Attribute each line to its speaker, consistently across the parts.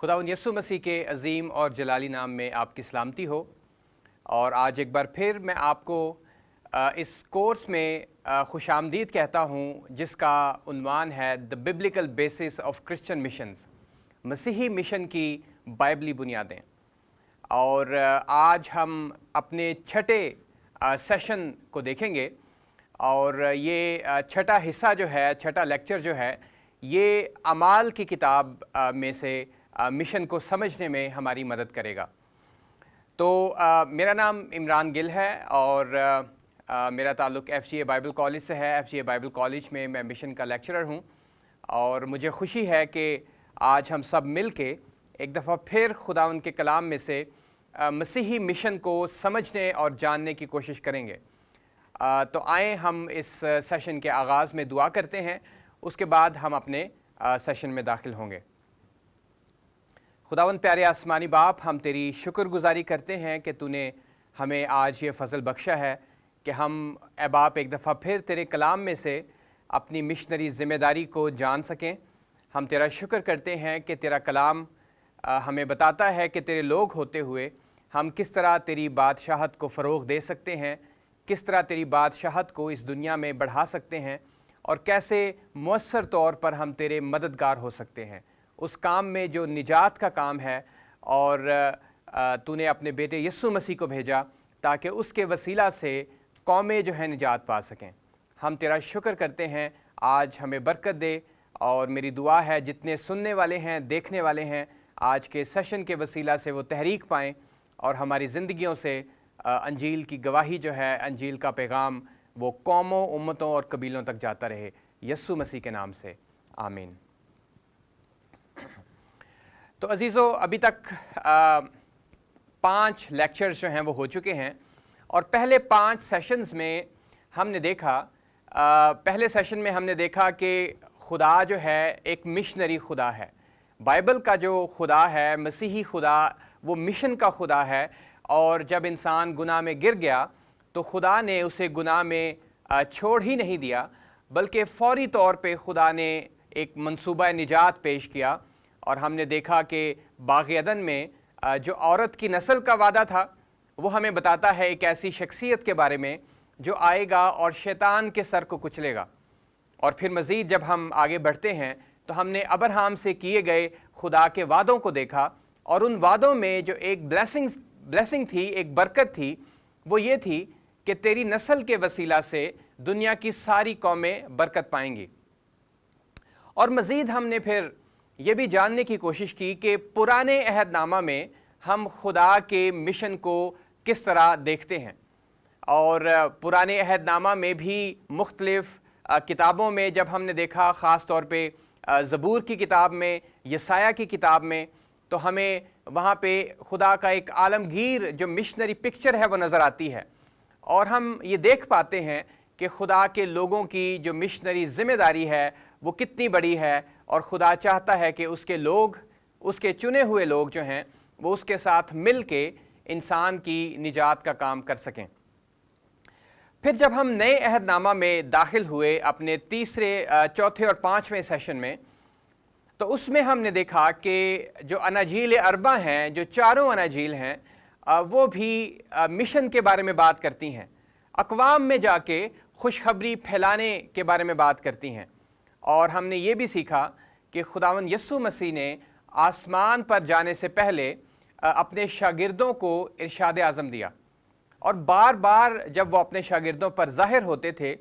Speaker 1: خداوند یسوع مسیح کے عظیم اور جلالی نام میں آپ کی سلامتی ہو، اور آج ایک بار پھر میں آپ کو اس کورس میں خوش آمدید کہتا ہوں، جس کا عنوان ہے the biblical basis of Christian missions, مسیحی مشن کی بائبلی بنیادیں۔ اور آج ہم اپنے چھٹے سیشن کو دیکھیں گے، اور یہ چھٹا حصہ جو ہے، چھٹا لیکچر جو ہے، یہ اعمال کی کتاب میں سے مشن کو سمجھنے میں ہماری مدد کرے گا۔ تو میرا نام عمران گل ہے، اور میرا تعلق ایف جی اے بائبل کالج سے ہے۔ ایف جی اے بائبل کالج میں مشن کا لیکچرر ہوں، اور مجھے خوشی ہے کہ آج ہم سب مل کے ایک دفعہ پھر خداوند کے کلام میں سے مسیحی مشن کو سمجھنے اور جاننے کی کوشش کریں گے۔ تو آئیں ہم اس سیشن کے آغاز میں دعا کرتے ہیں، اس کے بعد ہم اپنے سیشن میں داخل ہوں گے۔ خداوند پیارے آسمانی باپ، ہم تیری شکر گزاری کرتے ہیں کہ تو نے ہمیں آج یہ فضل بخشا ہے کہ ہم اے باپ ایک دفعہ پھر تیرے کلام میں سے اپنی مشنری ذمہ داری کو جان سکیں۔ ہم تیرا شکر کرتے ہیں کہ تیرا کلام ہمیں بتاتا ہے کہ تیرے لوگ ہوتے ہوئے ہم کس طرح تیری بادشاہت کو فروغ دے سکتے ہیں، کس طرح تیری بادشاہت کو اس دنیا میں بڑھا سکتے ہیں، اور کیسے مؤثر طور پر ہم تیرے مددگار ہو سکتے ہیں اس کام میں جو نجات کا کام ہے، اور تو نے اپنے بیٹے یسوع مسیح کو بھیجا تاکہ اس کے وسیلہ سے قومیں جو ہیں نجات پا سکیں۔ ہم تیرا شکر کرتے ہیں، آج ہمیں برکت دے، اور میری دعا ہے جتنے سننے والے ہیں، دیکھنے والے ہیں، آج کے سیشن کے وسیلہ سے وہ تحریک پائیں، اور ہماری زندگیوں سے انجیل کی گواہی جو ہے، انجیل کا پیغام وہ قوموں، امتوں اور قبیلوں تک جاتا رہے، یسوع مسیح کے نام سے آمین۔ تو عزیزو، ابھی تک 5 لیکچرز جو ہیں وہ ہو چکے ہیں، اور پہلے 5 سیشنز میں ہم نے دیکھا، پہلے سیشن میں ہم نے دیکھا کہ خدا جو ہے ایک مشنری خدا ہے۔ بائبل کا جو خدا ہے، مسیحی خدا، وہ مشن کا خدا ہے، اور جب انسان گناہ میں گر گیا تو خدا نے اسے گناہ میں چھوڑ ہی نہیں دیا، بلکہ فوری طور پہ خدا نے ایک منصوبہ نجات پیش کیا۔ اور ہم نے دیکھا کہ باغ عدن میں جو عورت کی نسل کا وعدہ تھا، وہ ہمیں بتاتا ہے ایک ایسی شخصیت کے بارے میں جو آئے گا اور شیطان کے سر کو کچلے گا۔ اور پھر مزید جب ہم آگے بڑھتے ہیں تو ہم نے ابراہیم سے کیے گئے خدا کے وعدوں کو دیکھا، اور ان وعدوں میں جو ایک بلیسنگ تھی، ایک برکت تھی، وہ یہ تھی کہ تیری نسل کے وسیلہ سے دنیا کی ساری قومیں برکت پائیں گی۔ اور مزید ہم نے پھر یہ بھی جاننے کی کوشش کی کہ پرانے عہد نامہ میں ہم خدا کے مشن کو کس طرح دیکھتے ہیں، اور پرانے عہد نامہ میں بھی مختلف کتابوں میں جب ہم نے دیکھا، خاص طور پہ زبور کی کتاب میں، یسایہ کی کتاب میں، تو ہمیں وہاں پہ خدا کا ایک عالمگیر جو مشنری پکچر ہے وہ نظر آتی ہے، اور ہم یہ دیکھ پاتے ہیں کہ خدا کے لوگوں کی جو مشنری ذمہ داری ہے وہ کتنی بڑی ہے، اور خدا چاہتا ہے کہ اس کے لوگ، اس کے چنے ہوئے لوگ جو ہیں، وہ اس کے ساتھ مل کے انسان کی نجات کا کام کر سکیں۔ پھر جب ہم نئے عہد نامہ میں داخل ہوئے اپنے تیسرے، چوتھے اور 5ویں سیشن میں، تو اس میں ہم نے دیکھا کہ جو اناجیل اربع ہیں، جو چاروں اناجیل ہیں، وہ بھی مشن کے بارے میں بات کرتی ہیں، اقوام میں جا کے خوشخبری پھیلانے کے بارے میں بات کرتی ہیں۔ اور ہم نے یہ بھی سیکھا کہ خداوند یسوع مسیح نے آسمان پر جانے سے پہلے اپنے شاگردوں کو ارشاد اعظم دیا، اور بار بار جب وہ اپنے شاگردوں پر ظاہر ہوتے تھے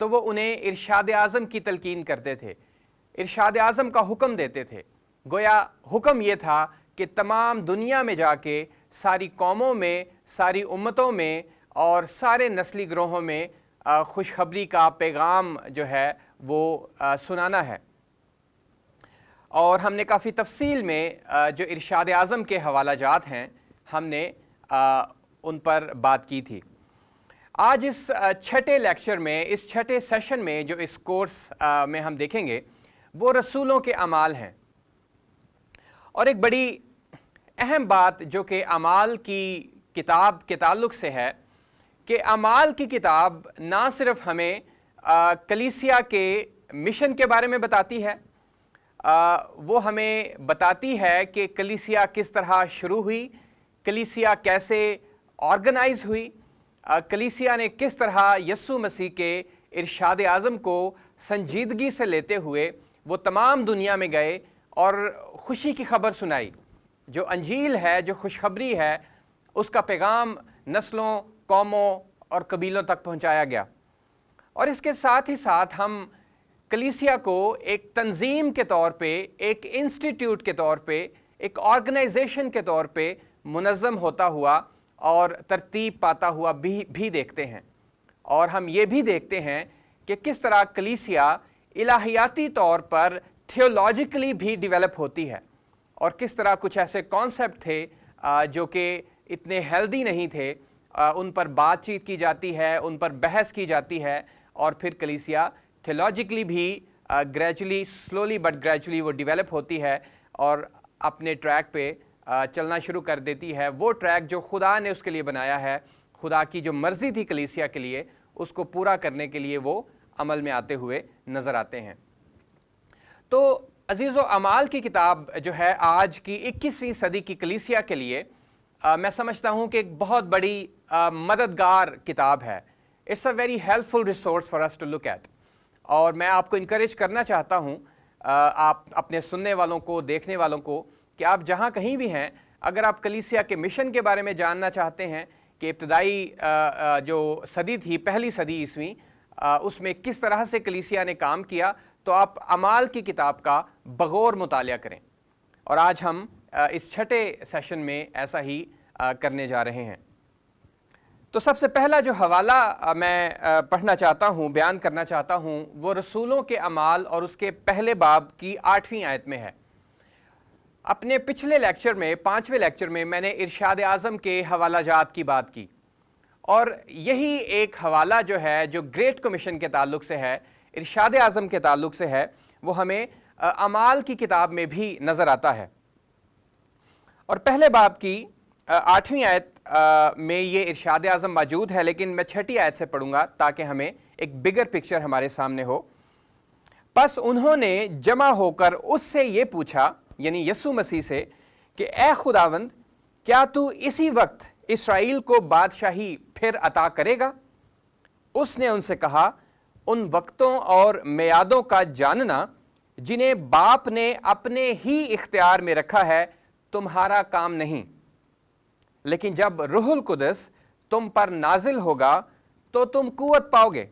Speaker 1: تو وہ انہیں ارشاد اعظم کی تلقین کرتے تھے، ارشاد اعظم کا حکم دیتے تھے۔ گویا حکم یہ تھا کہ تمام دنیا میں جا کے ساری قوموں میں، ساری امتوں میں اور سارے نسلی گروہوں میں خوشخبری کا پیغام جو ہے وہ سنانا ہے۔ اور ہم نے کافی تفصیل میں جو ارشاد اعظم کے حوالہ جات ہیں، ہم نے ان پر بات کی تھی۔ آج اس چھٹے لیکچر میں، اس چھٹے سیشن میں جو اس کورس میں ہم دیکھیں گے، وہ رسولوں کے اعمال ہیں۔ اور ایک بڑی اہم بات جو کہ اعمال کی کتاب کے تعلق سے ہے، کہ اعمال کی کتاب نہ صرف ہمیں کلیسیا کے مشن کے بارے میں بتاتی ہے، وہ ہمیں بتاتی ہے کہ کلیسیا کس طرح شروع ہوئی، کلیسیا کیسے آرگنائز ہوئی، کلیسیا نے کس طرح یسوع مسیح کے ارشاد اعظم کو سنجیدگی سے لیتے ہوئے وہ تمام دنیا میں گئے اور خوشی کی خبر سنائی۔ جو انجیل ہے، جو خوشخبری ہے، اس کا پیغام نسلوں، قوموں اور قبیلوں تک پہنچایا گیا۔ اور اس کے ساتھ ہی ساتھ ہم کلیسیا کو ایک تنظیم کے طور پہ، ایک انسٹیٹیوٹ کے طور پہ، ایک آرگنائزیشن کے طور پہ منظم ہوتا ہوا اور ترتیب پاتا ہوا بھی دیکھتے ہیں۔ اور ہم یہ بھی دیکھتے ہیں کہ کس طرح کلیسیا الہیاتی طور پر تھیولوجیکلی بھی ڈیولپ ہوتی ہے، اور کس طرح کچھ ایسے کانسیپٹ تھے جو کہ اتنے ہیلدی نہیں تھے، ان پر بات چیت کی جاتی ہے، ان پر بحث کی جاتی ہے، اور پھر کلیسیا تھیولوجیکلی بھی گریجولی، سلولی بٹ گریجولی وہ ڈیولپ ہوتی ہے اور اپنے ٹریک پہ چلنا شروع کر دیتی ہے، وہ ٹریک جو خدا نے اس کے لیے بنایا ہے، خدا کی جو مرضی تھی کلیسیا کے لیے، اس کو پورا کرنے کے لیے وہ عمل میں آتے ہوئے نظر آتے ہیں۔ تو عزیزو، اعمال کی کتاب جو ہے آج کی 21ویں صدی کی کلیسیا کے لیے میں سمجھتا ہوں کہ ایک بہت بڑی مددگار کتاب ہے۔ It's a very helpful resource for us to look at, اور میں آپ کو انکریج کرنا چاہتا ہوں، آپ اپنے سننے والوں کو، دیکھنے والوں کو، کہ آپ جہاں کہیں بھی ہیں، اگر آپ کلیسیا کے مشن کے بارے میں جاننا چاہتے ہیں کہ ابتدائی جو صدی تھی، پہلی صدی عیسوی، اس میں کس طرح سے کلیسیا نے کام کیا، تو آپ اعمال کی کتاب کا بغور مطالعہ کریں۔ اور آج ہم اس چھٹے سیشن میں ایسا ہی کرنے جا رہے ہیں۔ تو سب سے پہلا جو حوالہ میں پڑھنا چاہتا ہوں، بیان کرنا چاہتا ہوں، وہ رسولوں کے اعمال اور اس کے پہلے باب کی 8ویں آیت میں ہے۔ اپنے پچھلے لیکچر میں، 5ویں لیکچر میں، میں نے ارشاد اعظم کے حوالہ جات کی بات کی، اور یہی ایک حوالہ جو ہے، جو گریٹ کمیشن کے تعلق سے ہے، ارشاد اعظم کے تعلق سے ہے، وہ ہمیں اعمال کی کتاب میں بھی نظر آتا ہے۔ اور پہلے باب کی 8ویں آیت میں یہ ارشاد اعظم موجود ہے، لیکن میں 6 آیت سے پڑھوں گا تاکہ ہمیں ایک بگر پکچر ہمارے سامنے ہو۔ پس انہوں نے جمع ہو کر اس سے یہ پوچھا، یعنی یسوع مسیح سے، کہ اے خداوند، کیا تو اسی وقت اسرائیل کو بادشاہی پھر عطا کرے گا؟ اس نے ان سے کہا، ان وقتوں اور میعادوں کا جاننا جنہیں باپ نے اپنے ہی اختیار میں رکھا ہے تمہارا کام نہیں، لیکن جب روح القدس تم پر نازل ہوگا تو تم قوت پاؤ گے،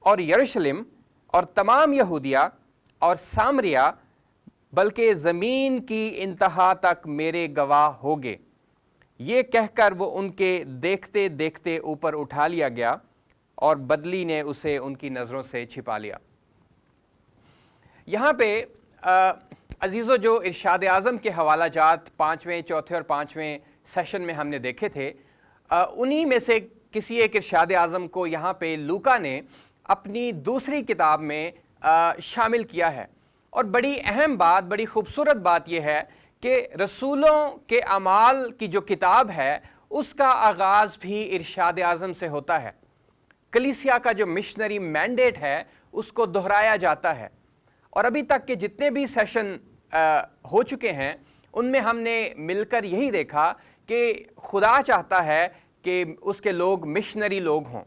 Speaker 1: اور یروشلم اور تمام یہودیہ اور سامریہ بلکہ زمین کی انتہا تک میرے گواہ ہوگے۔ یہ کہہ کر وہ ان کے دیکھتے دیکھتے اوپر اٹھا لیا گیا، اور بدلی نے اسے ان کی نظروں سے چھپا لیا۔ یہاں پہ عزیزو، جو ارشاد اعظم کے حوالہ جات 5ویں، 4تھے اور 5ویں سیشن میں ہم نے دیکھے تھے، انہی میں سے کسی ایک ارشاد اعظم کو یہاں پہ لوکا نے اپنی دوسری کتاب میں شامل کیا ہے۔ اور بڑی اہم بات، بڑی خوبصورت بات یہ ہے کہ رسولوں کے اعمال کی جو کتاب ہے، اس کا آغاز بھی ارشاد اعظم سے ہوتا ہے۔ کلیسیا کا جو مشنری مینڈیٹ ہے، اس کو دہرایا جاتا ہے۔ اور ابھی تک کے جتنے بھی سیشن ہو چکے ہیں، ان میں ہم نے مل کر یہی دیکھا کہ خدا چاہتا ہے کہ اس کے لوگ مشنری لوگ ہوں۔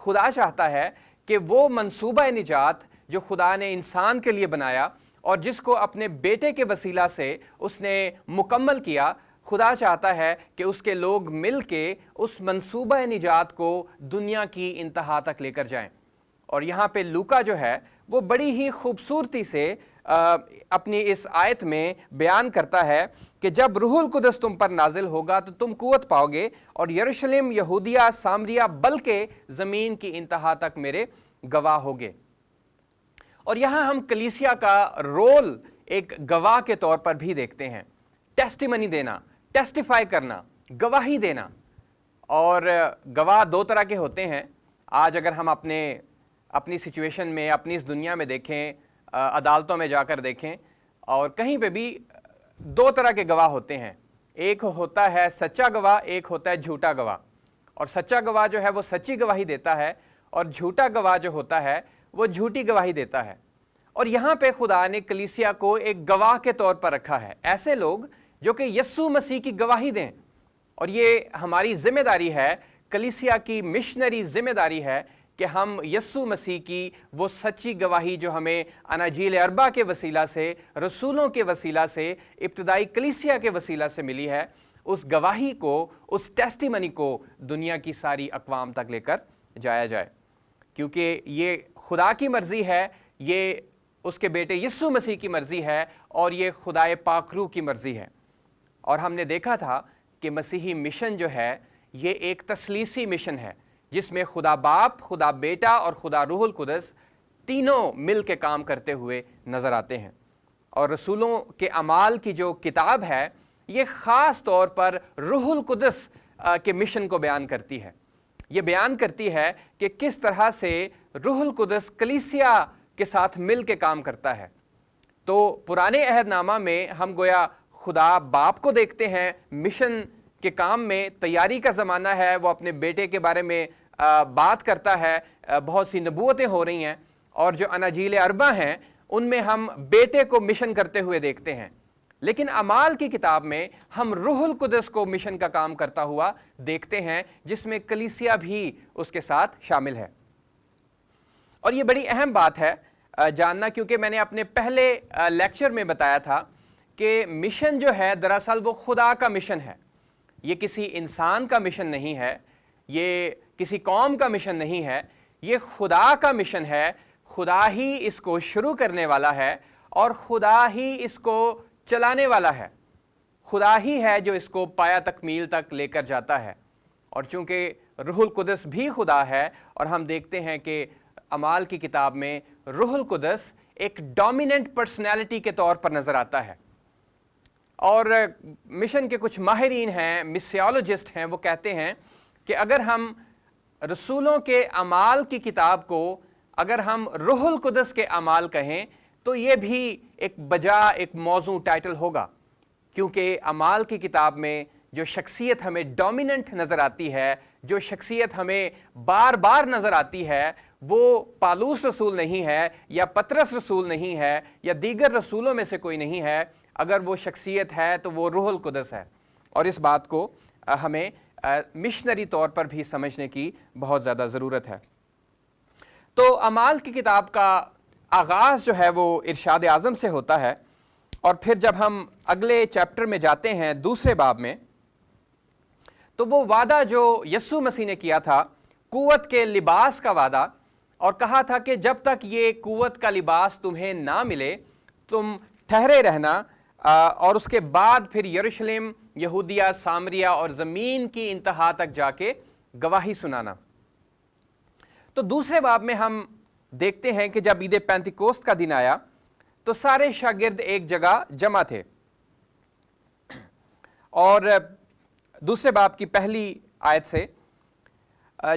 Speaker 1: خدا چاہتا ہے کہ وہ منصوبہ نجات جو خدا نے انسان کے لیے بنایا اور جس کو اپنے بیٹے کے وسیلہ سے اس نے مکمل کیا، خدا چاہتا ہے کہ اس کے لوگ مل کے اس منصوبہ نجات کو دنیا کی انتہا تک لے کر جائیں۔ اور یہاں پہ لوکا جو ہے وہ بڑی ہی خوبصورتی سے اپنی اس آیت میں بیان کرتا ہے کہ جب روح القدس تم پر نازل ہوگا تو تم قوت پاؤ گے، اور یروشلم، یہودیہ، سامریہ بلکہ زمین کی انتہا تک میرے گواہ ہوگے۔ اور یہاں ہم کلیسیا کا رول ایک گواہ کے طور پر بھی دیکھتے ہیں۔ ٹیسٹیمنی دینا، ٹیسٹیفائی کرنا، گواہی دینا۔ اور گواہ 2 طرح کے ہوتے ہیں۔ آج اگر ہم اپنی سچویشن میں، اپنی اس دنیا میں دیکھیں، عدالتوں میں جا کر دیکھیں، اور کہیں پہ بھی 2 طرح کے گواہ ہوتے ہیں۔ ایک ہوتا ہے سچا گواہ، ایک ہوتا ہے جھوٹا گواہ۔ اور سچا گواہ جو ہے وہ سچی گواہی دیتا ہے، اور جھوٹا گواہ جو ہوتا ہے وہ جھوٹی گواہی دیتا ہے۔ اور یہاں پہ خدا نے کلیسیا کو ایک گواہ کے طور پر رکھا ہے، ایسے لوگ جو کہ یسوع مسیح کی گواہی دیں، اور یہ ہماری ذمہ داری ہے، کلیسیا کی مشنری ذمہ داری ہے کہ ہم یسوع مسیح کی وہ سچی گواہی جو ہمیں اناجیل اربع کے وسیلہ سے، رسولوں کے وسیلہ سے، ابتدائی کلیسیا کے وسیلہ سے ملی ہے، اس گواہی کو، اس ٹیسٹیمنی کو دنیا کی ساری اقوام تک لے کر جایا جائے، کیونکہ یہ خدا کی مرضی ہے، یہ اس کے بیٹے یسوع مسیح کی مرضی ہے، اور یہ خدائے پاک روح کی مرضی ہے۔ اور ہم نے دیکھا تھا کہ مسیحی مشن جو ہے یہ ایک تثلیثی مشن ہے، جس میں خدا باپ، خدا بیٹا اور خدا روح القدس تینوں مل کے کام کرتے ہوئے نظر آتے ہیں۔ اور رسولوں کے اعمال کی جو کتاب ہے یہ خاص طور پر روح القدس کے مشن کو بیان کرتی ہے۔ یہ بیان کرتی ہے کہ کس طرح سے روح القدس کلیسیا کے ساتھ مل کے کام کرتا ہے۔ تو پرانے عہد نامہ میں ہم گویا خدا باپ کو دیکھتے ہیں، مشن کے کام میں تیاری کا زمانہ ہے، وہ اپنے بیٹے کے بارے میں بات کرتا ہے، بہت سی نبوتیں ہو رہی ہیں، اور جو اناجیل اربع ہیں ان میں ہم بیٹے کو مشن کرتے ہوئے دیکھتے ہیں۔ لیکن اعمال کی کتاب میں ہم روح القدس کو مشن کا کام کرتا ہوا دیکھتے ہیں، جس میں کلیسیا بھی اس کے ساتھ شامل ہے۔ اور یہ بڑی اہم بات ہے جاننا، کیونکہ میں نے اپنے پہلے لیکچر میں بتایا تھا کہ مشن جو ہے دراصل وہ خدا کا مشن ہے، یہ کسی انسان کا مشن نہیں ہے، یہ کسی قوم کا مشن نہیں ہے، یہ خدا کا مشن ہے۔ خدا ہی اس کو شروع کرنے والا ہے اور خدا ہی اس کو چلانے والا ہے، خدا ہی ہے جو اس کو پایا تکمیل تک لے کر جاتا ہے۔ اور چونکہ روح القدس بھی خدا ہے، اور ہم دیکھتے ہیں کہ اعمال کی کتاب میں روح القدس ایک ڈومیننٹ پرسنالٹی کے طور پر نظر آتا ہے۔ اور مشن کے کچھ ماہرین ہیں، مسیولوجسٹ ہیں، وہ کہتے ہیں کہ اگر ہم رسولوں کے اعمال کی کتاب کو اگر ہم روح القدس کے اعمال کہیں تو یہ بھی ایک بجا ایک موضوع ٹائٹل ہوگا، کیونکہ اعمال کی کتاب میں جو شخصیت ہمیں ڈومیننٹ نظر آتی ہے، جو شخصیت ہمیں بار بار نظر آتی ہے، وہ پالوس رسول نہیں ہے، یا پطرس رسول نہیں ہے، یا دیگر رسولوں میں سے کوئی نہیں ہے۔ اگر وہ شخصیت ہے تو وہ روح القدس ہے، اور اس بات کو ہمیں مشنری طور پر بھی سمجھنے کی بہت زیادہ ضرورت ہے۔ تو اعمال کی کتاب کا آغاز جو ہے وہ ارشاد اعظم سے ہوتا ہے، اور پھر جب ہم اگلے چیپٹر میں جاتے ہیں دوسرے باب میں، تو وہ وعدہ جو یسوع مسیح نے کیا تھا، قوت کے لباس کا وعدہ، اور کہا تھا کہ جب تک یہ قوت کا لباس تمہیں نہ ملے تم ٹھہرے رہنا، اور اس کے بعد پھر یروشلم، یہودیہ، سامریہ اور زمین کی انتہا تک جا کے گواہی سنانا۔ تو دوسرے باب میں ہم دیکھتے ہیں کہ جب عید پینتیکوست کا دن آیا تو سارے شاگرد ایک جگہ جمع تھے، اور دوسرے باب کی پہلی آیت سے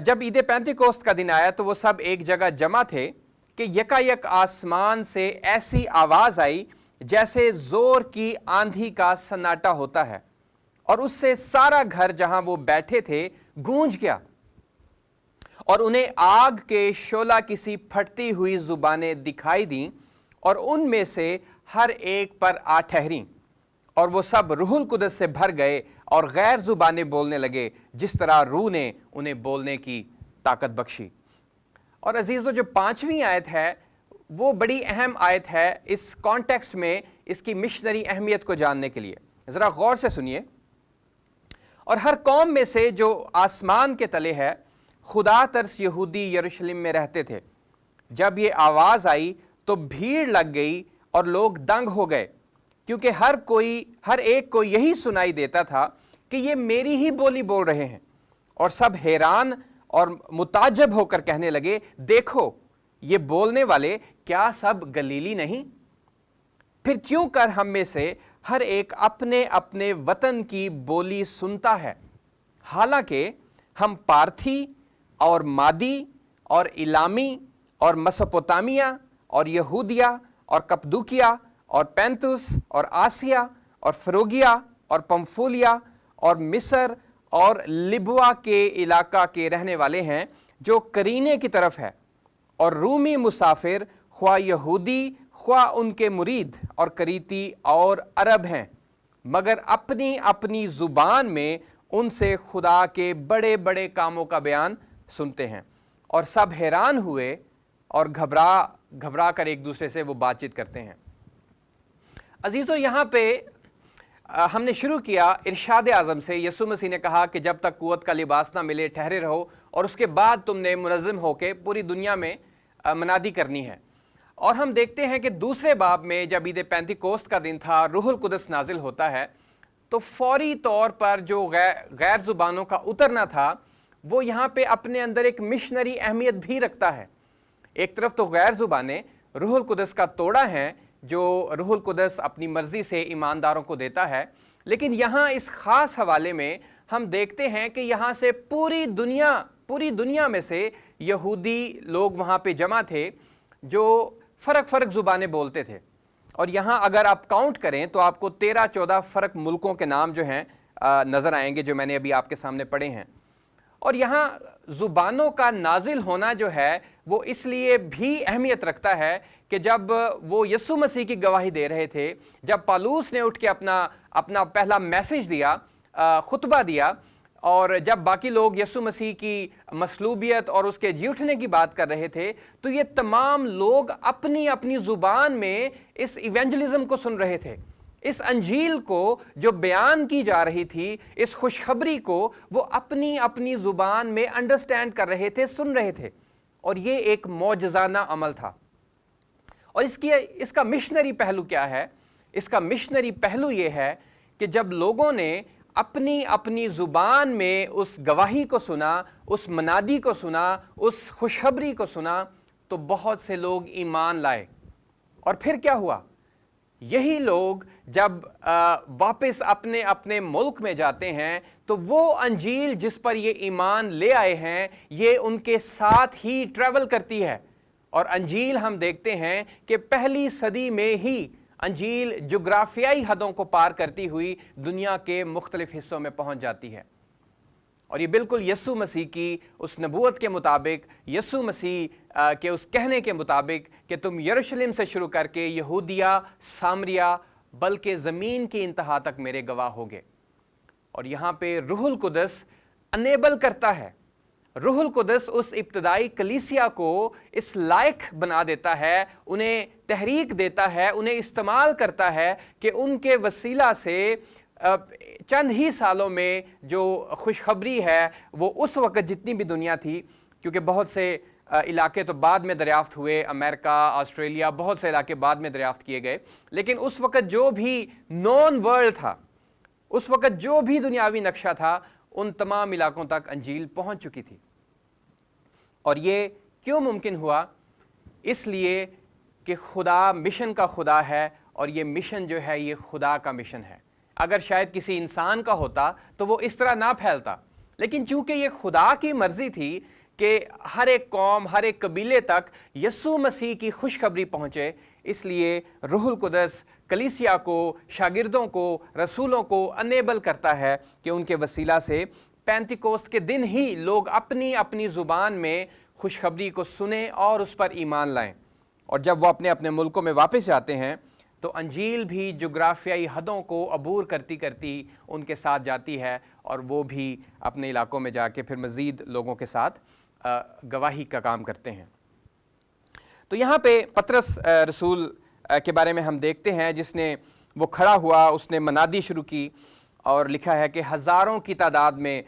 Speaker 1: جب عید پینتیکوست کا دن آیا تو وہ سب ایک جگہ جمع تھے کہ یکایک آسمان سے ایسی آواز آئی جیسے زور کی آندھی کا سناٹا ہوتا ہے، اور اس سے سارا گھر جہاں وہ بیٹھے تھے گونج گیا، اور انہیں آگ کے شعلہ کسی پھٹتی ہوئی زبانیں دکھائی دیں، اور ان میں سے ہر ایک پر آ ٹھہریں، اور وہ سب روح القدس سے بھر گئے اور غیر زبانیں بولنے لگے جس طرح روح نے انہیں بولنے کی طاقت بخشی۔ اور عزیزو، جو 5ویں آیت ہے وہ بڑی اہم آیت ہے اس کانٹیکسٹ میں، اس کی مشنری اہمیت کو جاننے کے لیے۔ ذرا غور سے سنیے۔ اور ہر قوم میں سے جو آسمان کے تلے ہے، خدا ترس یہودی یروشلم میں رہتے تھے۔ جب یہ آواز آئی تو بھیڑ لگ گئی اور لوگ دنگ ہو گئے، کیونکہ ہر ایک کو یہی سنائی دیتا تھا کہ یہ میری ہی بولی بول رہے ہیں، اور سب حیران اور متعجب ہو کر کہنے لگے، دیکھو یہ بولنے والے کیا سب گلیلی نہیں؟ پھر کیوں کر ہم میں سے ہر ایک اپنے اپنے وطن کی بولی سنتا ہے؟ حالانکہ ہم پارتھی اور مادی اور الامی اور مسوپوتامیہ اور یہودیہ اور کپدوکیا اور پینتوس اور آسیہ اور فروگیا اور پمفولیا اور مصر اور لبوا کے علاقہ کے رہنے والے ہیں جو کرینے کی طرف ہے، اور رومی مسافر خواہ یہودی خواہ ان کے مرید اور کریتی اور عرب ہیں، مگر اپنی اپنی زبان میں ان سے خدا کے بڑے بڑے کاموں کا بیان سنتے ہیں، اور سب حیران ہوئے اور گھبرا کر ایک دوسرے سے وہ بات چیت کرتے ہیں۔ عزیزو، یہاں پہ ہم نے شروع کیا ارشاد اعظم سے۔ یسوع مسیح نے کہا کہ جب تک قوت کا لباس نہ ملے ٹھہرے رہو، اور اس کے بعد تم نے منظم ہو کے پوری دنیا میں منادی کرنی ہے۔ اور ہم دیکھتے ہیں کہ دوسرے باب میں جب عید پینتیکوست کا دن تھا، روح القدس نازل ہوتا ہے، تو فوری طور پر جو غیر زبانوں کا اترنا تھا وہ یہاں پہ اپنے اندر ایک مشنری اہمیت بھی رکھتا ہے۔ ایک طرف تو غیر زبانیں روح القدس کا توڑا ہیں جو روح القدس اپنی مرضی سے ایمانداروں کو دیتا ہے، لیکن یہاں اس خاص حوالے میں ہم دیکھتے ہیں کہ یہاں سے پوری دنیا میں سے یہودی لوگ وہاں پہ جمع تھے جو فرق زبانیں بولتے تھے، اور یہاں اگر آپ کاؤنٹ کریں تو آپ کو 13-14 فرق ملکوں کے نام جو ہیں نظر آئیں گے، جو میں نے ابھی آپ کے سامنے پڑھے ہیں۔ اور یہاں زبانوں کا نازل ہونا جو ہے وہ اس لیے بھی اہمیت رکھتا ہے کہ جب وہ یسوع مسیح کی گواہی دے رہے تھے، جب پالوس نے اٹھ کے اپنا پہلا میسج دیا، خطبہ دیا، اور جب باقی لوگ یسوع مسیح کی مصلوبیت اور اس کے جی اٹھنے کی بات کر رہے تھے، تو یہ تمام لوگ اپنی اپنی زبان میں اس ایونجلزم کو سن رہے تھے، اس انجیل کو جو بیان کی جا رہی تھی، اس خوشخبری کو وہ اپنی اپنی زبان میں انڈرسٹینڈ کر رہے تھے، سن رہے تھے، اور یہ ایک معجزانہ عمل تھا۔ اور اس کا مشنری پہلو کیا ہے؟ اس کا مشنری پہلو یہ ہے کہ جب لوگوں نے اپنی اپنی زبان میں اس گواہی کو سنا، اس منادی کو سنا، اس خوشخبری کو سنا، تو بہت سے لوگ ایمان لائے۔ اور پھر کیا ہوا؟ یہی لوگ جب واپس اپنے اپنے ملک میں جاتے ہیں تو وہ انجیل جس پر یہ ایمان لے آئے ہیں یہ ان کے ساتھ ہی ٹریول کرتی ہے، اور انجیل ہم دیکھتے ہیں کہ پہلی صدی میں ہی انجیل جغرافیائی حدوں کو پار کرتی ہوئی دنیا کے مختلف حصوں میں پہنچ جاتی ہے۔ اور یہ بالکل یسوع مسیح کی اس نبوت کے مطابق، یسوع مسیح کے اس کہنے کے مطابق کہ تم یروشلم سے شروع کر کے یہودیہ، سامریہ، بلکہ زمین کی انتہا تک میرے گواہ ہوگے۔ اور یہاں پہ روح القدس انیبل کرتا ہے، روح القدس اس ابتدائی کلیسیا کو اس لائق بنا دیتا ہے، انہیں تحریک دیتا ہے، انہیں استعمال کرتا ہے کہ ان کے وسیلہ سے چند ہی سالوں میں جو خوشخبری ہے وہ اس وقت جتنی بھی دنیا تھی، کیونکہ بہت سے علاقے تو بعد میں دریافت ہوئے، امریکہ، آسٹریلیا، بہت سے علاقے بعد میں دریافت کیے گئے، لیکن اس وقت جو بھی نون ورلڈ تھا، اس وقت جو بھی دنیاوی نقشہ تھا، ان تمام علاقوں تک انجیل پہنچ چکی تھی۔ اور یہ کیوں ممکن ہوا؟ اس لیے کہ خدا مشن کا خدا ہے، اور یہ مشن جو ہے یہ خدا کا مشن ہے۔ اگر شاید کسی انسان کا ہوتا تو وہ اس طرح نہ پھیلتا، لیکن چونکہ یہ خدا کی مرضی تھی کہ ہر ایک قوم، ہر ایک قبیلے تک یسوع مسیح کی خوشخبری پہنچے، اس لیے روح القدس کلیسیا کو، شاگردوں کو، رسولوں کو انیبل کرتا ہے کہ ان کے وسیلہ سے پینتیکوست کے دن ہی لوگ اپنی اپنی زبان میں خوشخبری کو سنیں اور اس پر ایمان لائیں۔ اور جب وہ اپنے اپنے ملکوں میں واپس جاتے ہیں تو انجیل بھی جغرافیائی حدوں کو عبور کرتی کرتی ان کے ساتھ جاتی ہے، اور وہ بھی اپنے علاقوں میں جا کے پھر مزید لوگوں کے ساتھ گواہی کا کام کرتے ہیں۔ تو یہاں پہ پطرس رسول کے بارے میں ہم دیکھتے ہیں، جس نے وہ کھڑا ہوا، اس نے منادی شروع کی، اور لکھا ہے کہ ہزاروں کی تعداد میں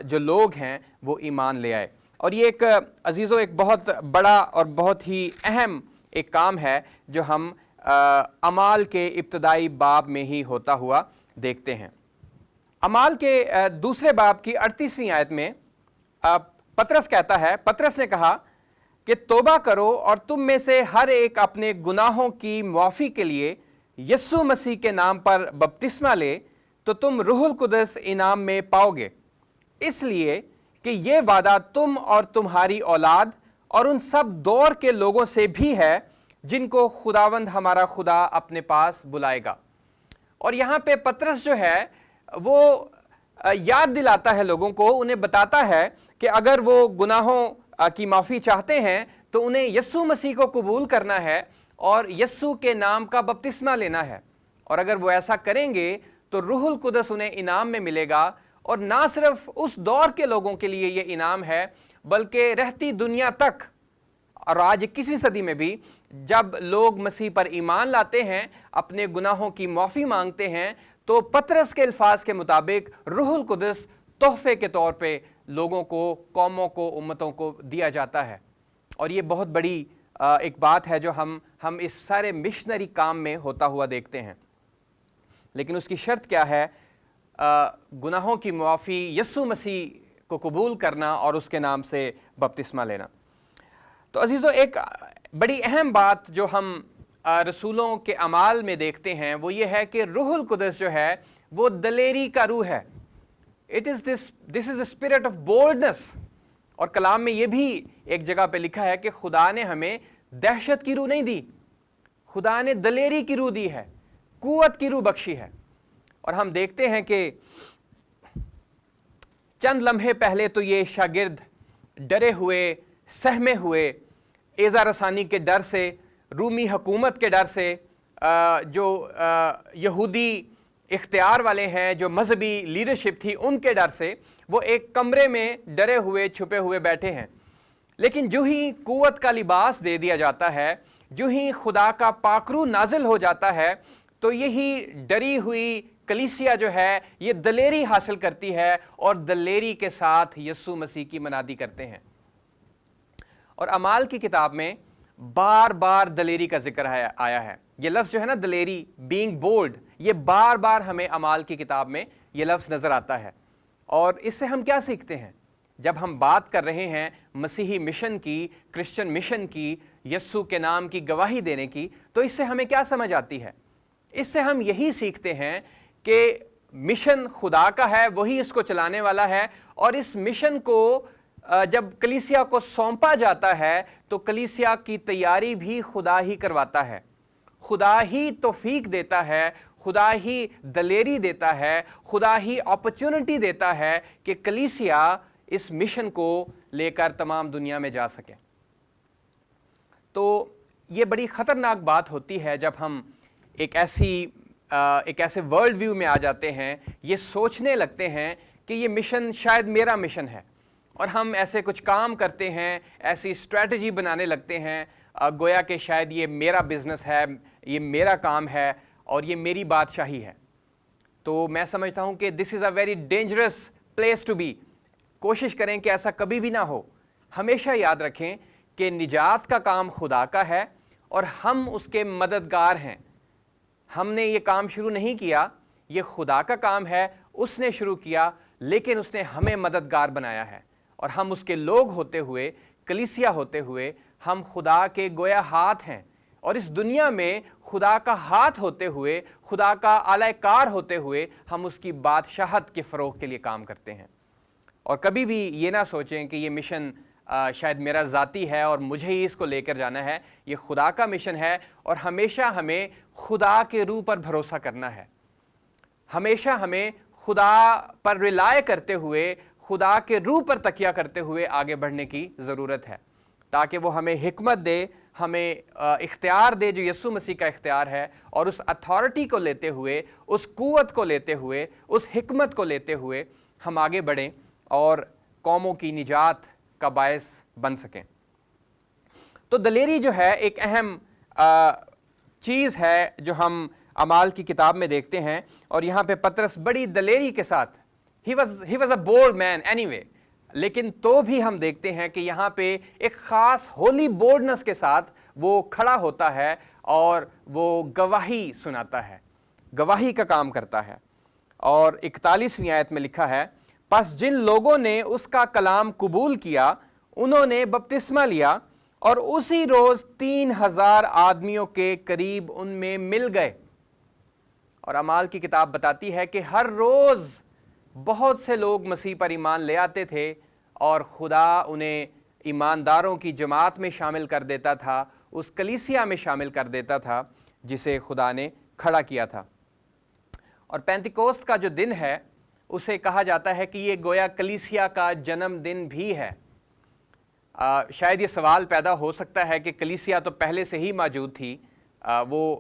Speaker 1: جو لوگ ہیں وہ ایمان لے آئے۔ اور یہ ایک عزیزو ایک بہت بڑا اور بہت ہی اہم ایک کام ہے جو ہم اعمال کے ابتدائی باب میں ہی ہوتا ہوا دیکھتے ہیں۔ اعمال کے دوسرے باب کی 38ویں آیت میں پطرس کہتا ہے، پطرس نے کہا کہ توبہ کرو اور تم میں سے ہر ایک اپنے گناہوں کی معافی کے لیے یسوع مسیح کے نام پر بپتسمہ لے تو تم روح القدس انعام میں پاؤ گے، اس لیے کہ یہ وعدہ تم اور تمہاری اولاد اور ان سب دور کے لوگوں سے بھی ہے جن کو خداوند ہمارا خدا اپنے پاس بلائے گا۔ اور یہاں پہ پطرس جو ہے وہ یاد دلاتا ہے لوگوں کو، انہیں بتاتا ہے کہ اگر وہ گناہوں کی معافی چاہتے ہیں تو انہیں یسوع مسیح کو قبول کرنا ہے، اور یسوع کے نام کا بپتسمہ لینا ہے، اور اگر وہ ایسا کریں گے تو روح القدس انہیں انعام میں ملے گا، اور نہ صرف اس دور کے لوگوں کے لیے یہ انعام ہے بلکہ رہتی دنیا تک، اور آج 21ویں صدی میں بھی جب لوگ مسیح پر ایمان لاتے ہیں، اپنے گناہوں کی معافی مانگتے ہیں، تو پطرس کے الفاظ کے مطابق روح القدس تحفے کے طور پہ لوگوں کو، قوموں کو، امتوں کو دیا جاتا ہے۔ اور یہ بہت بڑی ایک بات ہے جو ہم اس سارے مشنری کام میں ہوتا ہوا دیکھتے ہیں۔ لیکن اس کی شرط کیا ہے؟ گناہوں کی معافی، یسوع مسیح کو قبول کرنا اور اس کے نام سے بپتسمہ لینا۔ تو عزیزو، ایک بڑی اہم بات جو ہم رسولوں کے اعمال میں دیکھتے ہیں وہ یہ ہے کہ روح القدس جو ہے وہ دلیری کا روح ہے۔ This is the spirit of boldness۔ اور کلام میں یہ بھی ایک جگہ پہ لکھا ہے کہ خدا نے ہمیں دہشت کی روح نہیں دی، خدا نے دلیری کی روح دی ہے، قوت کی روح بخشی ہے۔ اور ہم دیکھتے ہیں کہ چند لمحے پہلے تو یہ شاگرد ڈرے ہوئے، سہمے ہوئے، ایذا رسانی کے ڈر سے، رومی حکومت کے ڈر سے، جو یہودی اختیار والے ہیں، جو مذہبی لیڈرشپ تھی، ان کے ڈر سے وہ ایک کمرے میں ڈرے ہوئے، چھپے ہوئے بیٹھے ہیں۔ لیکن جو ہی قوت کا لباس دے دیا جاتا ہے، جو ہی خدا کا پاکرو نازل ہو جاتا ہے، تو یہی ڈری ہوئی کلیسیا جو ہے یہ دلیری حاصل کرتی ہے اور دلیری کے ساتھ یسوع مسیح کی منادی کرتے ہیں۔ اور اعمال کی کتاب میں بار بار دلیری کا ذکر آیا ہے۔ یہ لفظ جو ہے نا دلیری، بینگ بولڈ، یہ بار بار ہمیں اعمال کی کتاب میں یہ لفظ نظر آتا ہے۔ اور اس سے ہم کیا سیکھتے ہیں؟ جب ہم بات کر رہے ہیں مسیحی مشن کی، کرسچن مشن کی، یسوع کے نام کی گواہی دینے کی، تو اس سے ہمیں کیا سمجھ آتی ہے؟ اس سے ہم یہی سیکھتے ہیں کہ مشن خدا کا ہے، وہی اس کو چلانے والا ہے، اور اس مشن کو جب کلیسیا کو سونپا جاتا ہے تو کلیسیا کی تیاری بھی خدا ہی کرواتا ہے، خدا ہی توفیق دیتا ہے، خدا ہی دلیری دیتا ہے، خدا ہی اپرچونٹی دیتا ہے کہ کلیسیا اس مشن کو لے کر تمام دنیا میں جا سکے۔ تو یہ بڑی خطرناک بات ہوتی ہے جب ہم ایک ایسے ورلڈ ویو میں آ جاتے ہیں، یہ سوچنے لگتے ہیں کہ یہ مشن شاید میرا مشن ہے، اور ہم ایسے کچھ کام کرتے ہیں، ایسی اسٹریٹجی بنانے لگتے ہیں، گویا کہ شاید یہ میرا بزنس ہے، یہ میرا کام ہے، اور یہ میری بادشاہی ہے۔ تو میں سمجھتا ہوں کہ this is a very dangerous place to be. کوشش کریں کہ ایسا کبھی بھی نہ ہو۔ ہمیشہ یاد رکھیں کہ نجات کا کام خدا کا ہے اور ہم اس کے مددگار ہیں۔ ہم نے یہ کام شروع نہیں کیا، یہ خدا کا کام ہے، اس نے شروع کیا، لیکن اس نے ہمیں مددگار بنایا ہے، اور ہم اس کے لوگ ہوتے ہوئے، کلیسیا ہوتے ہوئے، ہم خدا کے گویا ہاتھ ہیں، اور اس دنیا میں خدا کا ہاتھ ہوتے ہوئے، خدا کا اعلی کار ہوتے ہوئے، ہم اس کی بادشاہت کے فروغ کے لیے کام کرتے ہیں۔ اور کبھی بھی یہ نہ سوچیں کہ یہ مشن شاید میرا ذاتی ہے اور مجھے ہی اس کو لے کر جانا ہے، یہ خدا کا مشن ہے، اور ہمیشہ ہمیں خدا کے روح پر بھروسہ کرنا ہے، ہمیشہ ہمیں خدا پر ریلائے کرتے ہوئے، خدا کے روح پر تکیہ کرتے ہوئے آگے بڑھنے کی ضرورت ہے، تاکہ وہ ہمیں حکمت دے، ہمیں اختیار دے جو یسوع مسیح کا اختیار ہے، اور اس اتھارٹی کو لیتے ہوئے، اس قوت کو لیتے ہوئے، اس حکمت کو لیتے ہوئے ہم آگے بڑھیں اور قوموں کی نجات کا باعث بن سکیں۔ تو دلیری جو ہے ایک اہم چیز ہے جو ہم اعمال کی کتاب میں دیکھتے ہیں، اور یہاں پہ پطرس بڑی دلیری کے ساتھ he was a bold man anyway، لیکن تو بھی ہم دیکھتے ہیں کہ یہاں پہ ایک خاص ہولی بولڈنس کے ساتھ وہ کھڑا ہوتا ہے اور وہ گواہی سناتا ہے، گواہی کا کام کرتا ہے۔ اور 41ویں آیت میں لکھا ہے، پس جن لوگوں نے اس کا کلام قبول کیا انہوں نے بپتسمہ لیا، اور اسی روز 3000 آدمیوں کے قریب ان میں مل گئے۔ اور اعمال کی کتاب بتاتی ہے کہ ہر روز بہت سے لوگ مسیح پر ایمان لے آتے تھے، اور خدا انہیں ایمانداروں کی جماعت میں شامل کر دیتا تھا، اس کلیسیا میں شامل کر دیتا تھا جسے خدا نے کھڑا کیا تھا۔ اور پینتیکوست کا جو دن ہے اسے کہا جاتا ہے کہ یہ گویا کلیسیا کا جنم دن بھی ہے۔ شاید یہ سوال پیدا ہو سکتا ہے کہ کلیسیا تو پہلے سے ہی موجود تھی، وہ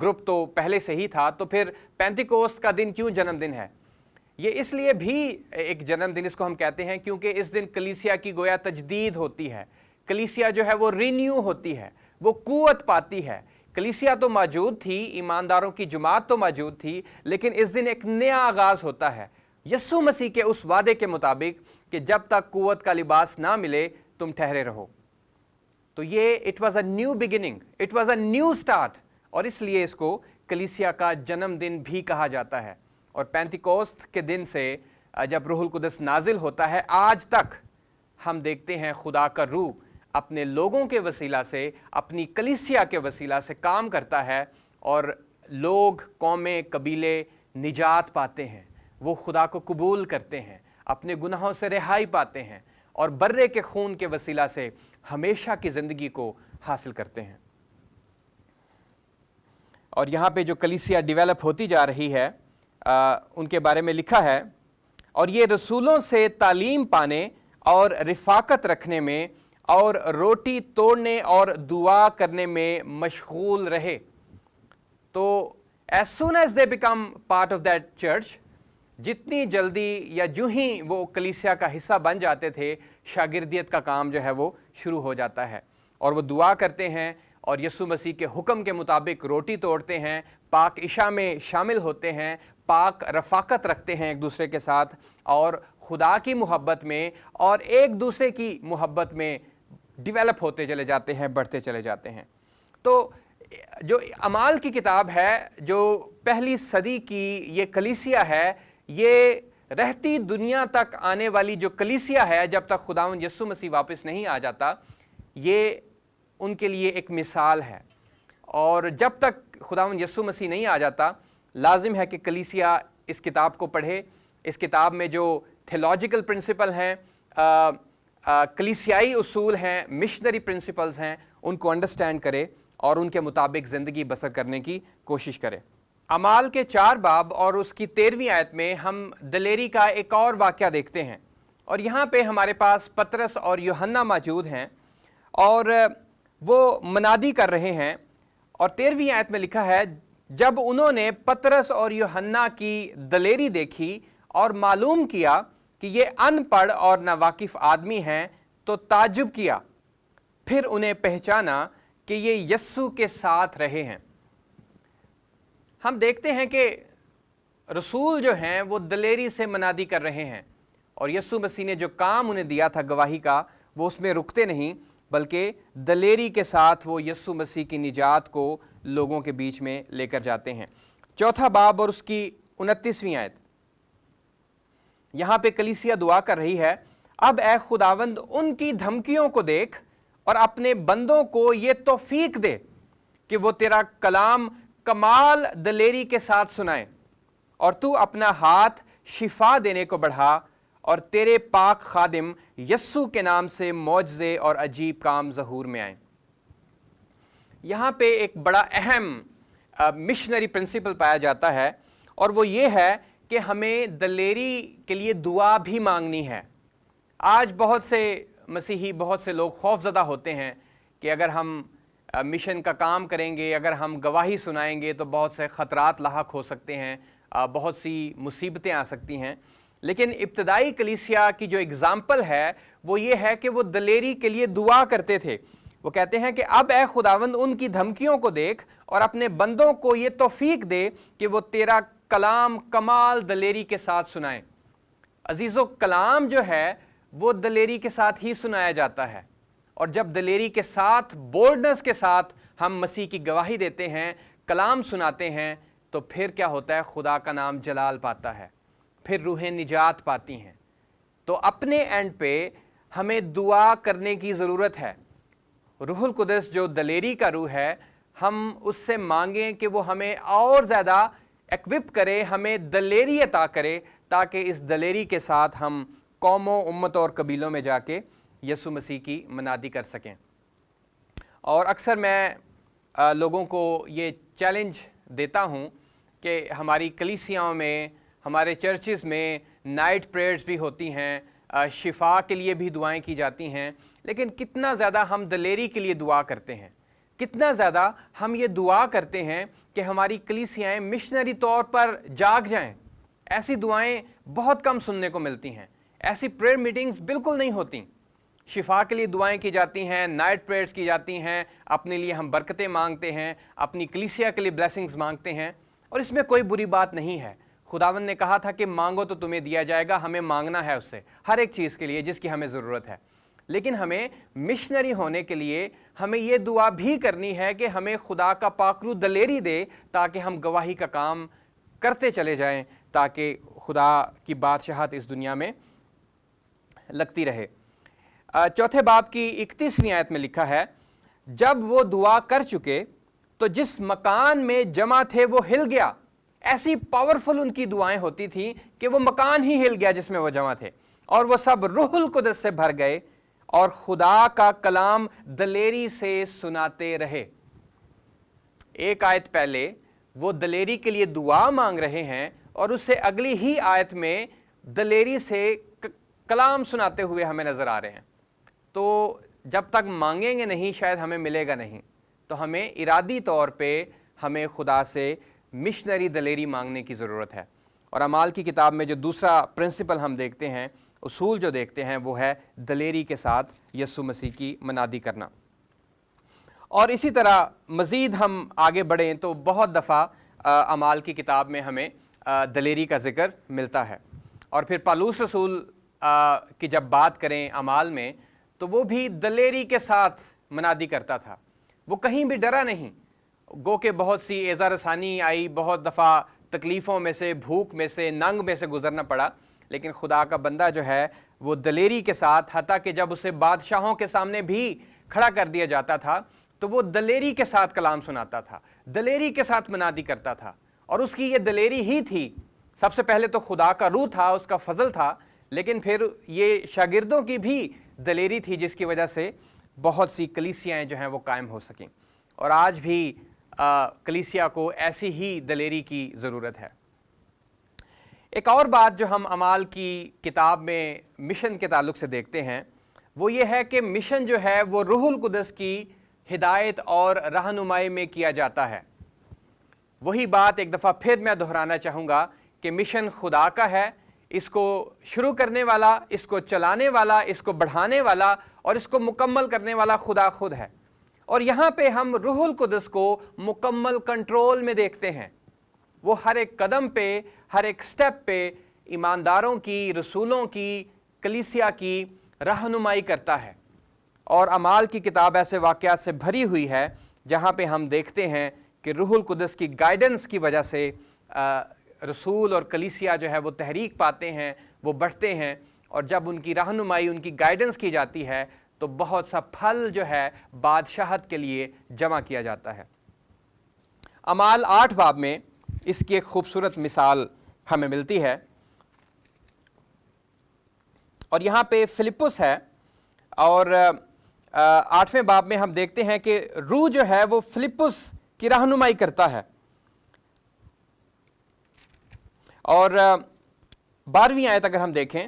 Speaker 1: گروپ تو پہلے سے ہی تھا، تو پھر پینتیکوست کا دن کیوں جنم دن ہے؟ یہ اس لیے بھی ایک جنم دن اس کو ہم کہتے ہیں کیونکہ اس دن کلیسیا کی گویا تجدید ہوتی ہے، کلیسیا جو ہے وہ رینیو ہوتی ہے، وہ قوت پاتی ہے۔ کلیسیا تو موجود تھی، ایمانداروں کی جماعت تو موجود تھی، لیکن اس دن ایک نیا آغاز ہوتا ہے یسوع مسیح کے اس وعدے کے مطابق کہ جب تک قوت کا لباس نہ ملے تم ٹھہرے رہو۔ تو یہ it was a new beginning, it was a new start, اور اس لیے اس کو کلیسیا کا جنم دن بھی کہا جاتا ہے۔ اور پینتیکوست کے دن سے جب روح القدس نازل ہوتا ہے آج تک ہم دیکھتے ہیں خدا کا روح اپنے لوگوں کے وسیلہ سے، اپنی کلیسیا کے وسیلہ سے کام کرتا ہے، اور لوگ، قومیں، قبیلے نجات پاتے ہیں، وہ خدا کو قبول کرتے ہیں، اپنے گناہوں سے رہائی پاتے ہیں، اور برے کے خون کے وسیلہ سے ہمیشہ کی زندگی کو حاصل کرتے ہیں۔ اور یہاں پہ جو کلیسیا ڈیولپ ہوتی جا رہی ہے ان کے بارے میں لکھا ہے، اور یہ رسولوں سے تعلیم پانے اور رفاقت رکھنے میں اور روٹی توڑنے اور دعا کرنے میں مشغول رہے۔ تو as soon as they become part of that church، جتنی جلدی یا جو ہی وہ کلیسیا کا حصہ بن جاتے تھے، شاگردیت کا کام جو ہے وہ شروع ہو جاتا ہے، اور وہ دعا کرتے ہیں اور یسوع مسیح کے حکم کے مطابق روٹی توڑتے ہیں، پاک عشاء میں شامل ہوتے ہیں، پاک رفاقت رکھتے ہیں ایک دوسرے کے ساتھ، اور خدا کی محبت میں اور ایک دوسرے کی محبت میں ڈیولپ ہوتے چلے جاتے ہیں، بڑھتے چلے جاتے ہیں۔ تو جو اعمال کی کتاب ہے، جو پہلی صدی کی یہ کلیسیا ہے، یہ رہتی دنیا تک آنے والی جو کلیسیا ہے، جب تک خداوند یسوع مسیح واپس نہیں آ جاتا، یہ ان کے لیے ایک مثال ہے۔ اور جب تک خداوند یسوع مسیح نہیں آ جاتا، لازم ہے کہ کلیسیا اس کتاب کو پڑھے، اس کتاب میں جو تھیولوجیکل پرنسپل ہیں، کلیسیائی اصول ہیں، مشنری پرنسپلز ہیں، ان کو انڈرسٹینڈ کرے اور ان کے مطابق زندگی بسر کرنے کی کوشش کرے۔ اعمال کے 4 باب اور اس کی 13ویں آیت میں ہم دلیری کا ایک اور واقعہ دیکھتے ہیں، اور یہاں پہ ہمارے پاس پطرس اور یوحنا موجود ہیں، اور وہ منادی کر رہے ہیں، اور 13ویں آیت میں لکھا ہے، جب انہوں نے پطرس اور یوحنا کی دلیری دیکھی اور معلوم کیا کہ یہ ان پڑھ اور ناواقف آدمی ہیں تو تعجب کیا، پھر انہیں پہچانا کہ یہ یسوع کے ساتھ رہے ہیں۔ ہم دیکھتے ہیں کہ رسول جو ہیں وہ دلیری سے منادی کر رہے ہیں، اور یسوع مسیح نے جو کام انہیں دیا تھا گواہی کا، وہ اس میں رکتے نہیں، بلکہ دلیری کے ساتھ وہ یسوع مسیح کی نجات کو لوگوں کے بیچ میں لے کر جاتے ہیں۔ 4 باب اور اس کی 29ویں آیت، یہاں پہ کلیسیا دعا کر رہی ہے، اب اے خداوند ان کی دھمکیوں کو دیکھ اور اپنے بندوں کو یہ توفیق دے کہ وہ تیرا کلام کمال دلیری کے ساتھ سنائیں، اور تو اپنا ہاتھ شفا دینے کو بڑھا، اور تیرے پاک خادم یسوع کے نام سے معجزے اور عجیب کام ظہور میں آئیں۔ یہاں پہ ایک بڑا اہم مشنری پرنسپل پایا جاتا ہے، اور وہ یہ ہے کہ ہمیں دلیری کے لیے دعا بھی مانگنی ہے۔ آج بہت سے مسیحی، بہت سے لوگ خوف زدہ ہوتے ہیں کہ اگر ہم مشن کا کام کریں گے، اگر ہم گواہی سنائیں گے تو بہت سے خطرات لاحق ہو سکتے ہیں، بہت سی مصیبتیں آ سکتی ہیں۔ لیکن ابتدائی کلیسیا کی جو اگزامپل ہے وہ یہ ہے کہ وہ دلیری کے لیے دعا کرتے تھے۔ وہ کہتے ہیں کہ اب اے خداوند ان کی دھمکیوں کو دیکھ اور اپنے بندوں کو یہ توفیق دے کہ وہ تیرا کلام کمال دلیری کے ساتھ سنائیں۔ عزیزو، کلام جو ہے وہ دلیری کے ساتھ ہی سنایا جاتا ہے، اور جب دلیری کے ساتھ، بولڈنس کے ساتھ ہم مسیح کی گواہی دیتے ہیں، کلام سناتے ہیں، تو پھر کیا ہوتا ہے؟ خدا کا نام جلال پاتا ہے، پھر روحیں نجات پاتی ہیں۔ تو اپنے اینڈ پہ ہمیں دعا کرنے کی ضرورت ہے۔ روح القدس جو دلیری کا روح ہے، ہم اس سے مانگیں کہ وہ ہمیں اور زیادہ ایکوپ کرے، ہمیں دلیری عطا کرے، تاکہ اس دلیری کے ساتھ ہم قوموں، امتوں اور قبیلوں میں جا کے یسوع مسیح کی منادی کر سکیں۔ اور اکثر میں لوگوں کو یہ چیلنج دیتا ہوں کہ ہماری کلیسیاؤں میں، ہمارے چرچز میں نائٹ پریئرز بھی ہوتی ہیں، شفا کے لیے بھی دعائیں کی جاتی ہیں، لیکن کتنا زیادہ ہم دلیری کے لیے دعا کرتے ہیں، کتنا زیادہ ہم یہ دعا کرتے ہیں کہ ہماری کلیسیاں مشنری طور پر جاگ جائیں۔ ایسی دعائیں بہت کم سننے کو ملتی ہیں، ایسی پریئر میٹنگز بالکل نہیں ہوتی۔ شفا کے لیے دعائیں کی جاتی ہیں، نائٹ پریئرز کی جاتی ہیں، اپنے لیے ہم برکتیں مانگتے ہیں، اپنی کلیسیا کے لیے بلیسنگز مانگتے ہیں، اور اس میں کوئی بری بات نہیں ہے۔ خداوند نے کہا تھا کہ مانگو تو تمہیں دیا جائے گا، ہمیں مانگنا ہے اس سے ہر ایک چیز کے لیے جس کی ہمیں ضرورت ہے۔ لیکن ہمیں مشنری ہونے کے لیے ہمیں یہ دعا بھی کرنی ہے کہ ہمیں خدا کا پاک روح دلیری دے تاکہ ہم گواہی کا کام کرتے چلے جائیں، تاکہ خدا کی بادشاہت اس دنیا میں لگتی رہے۔ چوتھے باب کی 31ویں آیت میں لکھا ہے، جب وہ دعا کر چکے تو جس مکان میں جمع تھے وہ ہل گیا۔ ایسی پاورفل ان کی دعائیں ہوتی تھیں کہ وہ مکان ہی ہل گیا جس میں وہ جمع تھے، اور وہ سب روح القدس سے بھر گئے اور خدا کا کلام دلیری سے سناتے رہے۔ ایک آیت پہلے وہ دلیری کے لیے دعا مانگ رہے ہیں، اور اس سے اگلی ہی آیت میں دلیری سے کلام سناتے ہوئے ہمیں نظر آ رہے ہیں۔ تو جب تک مانگیں گے نہیں شاید ہمیں ملے گا نہیں، تو ہمیں ارادی طور پہ ہمیں خدا سے مشنری دلیری مانگنے کی ضرورت ہے۔ اور اعمال کی کتاب میں جو دوسرا پرنسپل ہم دیکھتے ہیں، اصول جو دیکھتے ہیں، وہ ہے دلیری کے ساتھ یسوع مسیح کی منادی کرنا۔ اور اسی طرح مزید ہم آگے بڑھیں تو بہت دفعہ اعمال کی کتاب میں ہمیں دلیری کا ذکر ملتا ہے، اور پھر پالوس رسول کی جب بات کریں اعمال میں تو وہ بھی دلیری کے ساتھ منادی کرتا تھا، وہ کہیں بھی ڈرا نہیں۔ گو کہ بہت سی ایذا رسانی آئی، بہت دفعہ تکلیفوں میں سے، بھوک میں سے، ننگ میں سے گزرنا پڑا، لیکن خدا کا بندہ جو ہے وہ دلیری کے ساتھ، حتیٰ کہ جب اسے بادشاہوں کے سامنے بھی کھڑا کر دیا جاتا تھا تو وہ دلیری کے ساتھ کلام سناتا تھا، دلیری کے ساتھ منادی کرتا تھا۔ اور اس کی یہ دلیری ہی تھی، سب سے پہلے تو خدا کا روح تھا، اس کا فضل تھا، لیکن پھر یہ شاگردوں کی بھی دلیری تھی جس کی وجہ سے بہت سی کلیسیاں جو ہیں وہ قائم ہو سکیں۔ اور آج بھی کلیسیا کو ایسی ہی دلیری کی ضرورت ہے۔ ایک اور بات جو ہم اعمال کی کتاب میں مشن کے تعلق سے دیکھتے ہیں وہ یہ ہے کہ مشن جو ہے وہ روح القدس کی ہدایت اور رہنمائی میں کیا جاتا ہے۔ وہی بات ایک دفعہ پھر میں دہرانا چاہوں گا کہ مشن خدا کا ہے، اس کو شروع کرنے والا، اس کو چلانے والا، اس کو بڑھانے والا اور اس کو مکمل کرنے والا خدا خود ہے۔ اور یہاں پہ ہم روح القدس کو مکمل کنٹرول میں دیکھتے ہیں، وہ ہر ایک قدم پہ، ہر ایک سٹیپ پہ ایمانداروں کی، رسولوں کی، کلیسیا کی رہنمائی کرتا ہے۔ اور اعمال کی کتاب ایسے واقعات سے بھری ہوئی ہے جہاں پہ ہم دیکھتے ہیں کہ روح القدس کی گائیڈنس کی وجہ سے رسول اور کلیسیا جو ہے وہ تحریک پاتے ہیں، وہ بڑھتے ہیں، اور جب ان کی رہنمائی، ان کی گائیڈنس کی جاتی ہے تو بہت سا پھل جو ہے بادشاہت کے لیے جمع کیا جاتا ہے۔ اعمال 8 باب میں اس کی ایک خوبصورت مثال ہمیں ملتی ہے، اور یہاں پہ فلپس ہے، اور 8ویں باب میں ہم دیکھتے ہیں کہ روح جو ہے وہ فلپس کی رہنمائی کرتا ہے۔ اور 12ویں آیت اگر ہم دیکھیں،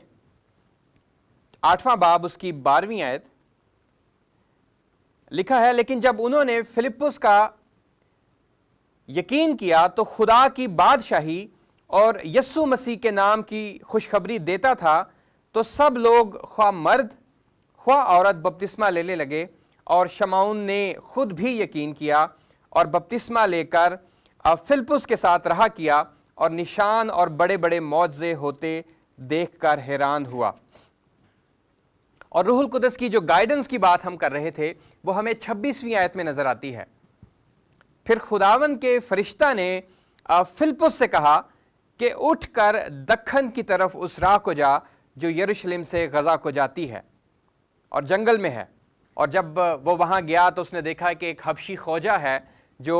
Speaker 1: 8واں باب اس کی 12ویں آیت لکھا ہے، لیکن جب انہوں نے فلپس کا یقین کیا تو خدا کی بادشاہی اور یسوع مسیح کے نام کی خوشخبری دیتا تھا تو سب لوگ خواہ مرد خواہ عورت بپتسمہ لینے لگے، اور شمعون نے خود بھی یقین کیا اور بپتسمہ لے کر فلپس کے ساتھ رہا کیا، اور نشان اور بڑے بڑے معجزے ہوتے دیکھ کر حیران ہوا۔ اور روح القدس کی جو گائیڈنس کی بات ہم کر رہے تھے وہ ہمیں 26ویں آیت میں نظر آتی ہے۔ پھر خداوند کے فرشتہ نے فلپس سے کہا کہ اٹھ کر دکن کی طرف اس راہ کو جا جو یروشلم سے غزہ کو جاتی ہے اور جنگل میں ہے۔ اور جب وہ وہاں گیا تو اس نے دیکھا کہ ایک حبشی خوجہ ہے جو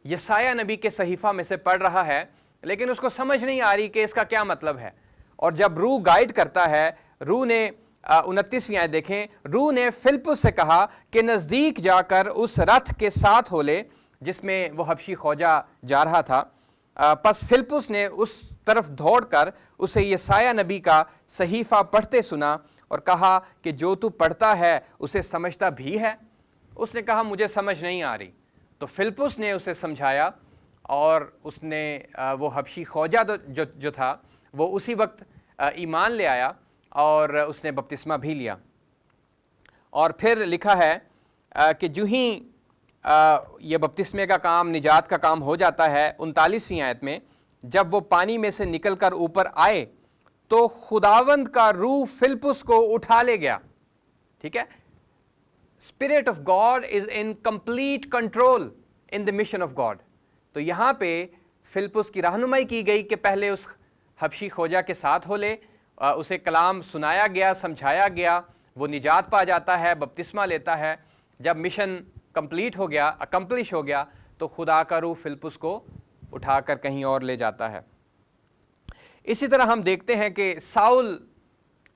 Speaker 1: یسایہ نبی کے صحیفہ میں سے پڑھ رہا ہے، لیکن اس کو سمجھ نہیں آ رہی کہ اس کا کیا مطلب ہے۔ اور جب روح گائیڈ کرتا ہے، روح نے 29ویں آیت دیکھیں، روح نے فلپس سے کہا کہ نزدیک جا کر اس رتھ کے ساتھ ہو لے جس میں وہ حبشی خوجہ جا رہا تھا۔ پس فلپس نے اس طرف دوڑ کر اسے یسایہ نبی کا صحیفہ پڑھتے سنا، اور کہا کہ جو تو پڑھتا ہے اسے سمجھتا بھی ہے؟ اس نے کہا مجھے سمجھ نہیں آ رہی۔ تو فلپس نے اسے سمجھایا اور اس نے وہ حبشی خوجہ جو تھا وہ اسی وقت ایمان لے آیا اور اس نے بپتسمہ بھی لیا۔ اور پھر لکھا ہے کہ جو ہی یہ بپتسمے کا کام، نجات کا کام ہو جاتا ہے، 39ویں آیت میں جب وہ پانی میں سے نکل کر اوپر آئے تو خداوند کا روح فلپس کو اٹھا لے گیا۔ ٹھیک ہے، spirit of God is in complete control in the mission of God. تو یہاں پہ فلپس کی رہنمائی کی گئی کہ پہلے اس حبشی خوجہ کے ساتھ ہو لے، اسے کلام سنایا گیا، سمجھایا گیا، وہ نجات پا جاتا ہے، بپتسمہ لیتا ہے۔ جب مشن کمپلیٹ ہو گیا، اکمپلش ہو گیا، تو خدا کا روح فلپس کو اٹھا کر کہیں اور لے جاتا ہے۔ اسی طرح ہم دیکھتے ہیں کہ ساؤل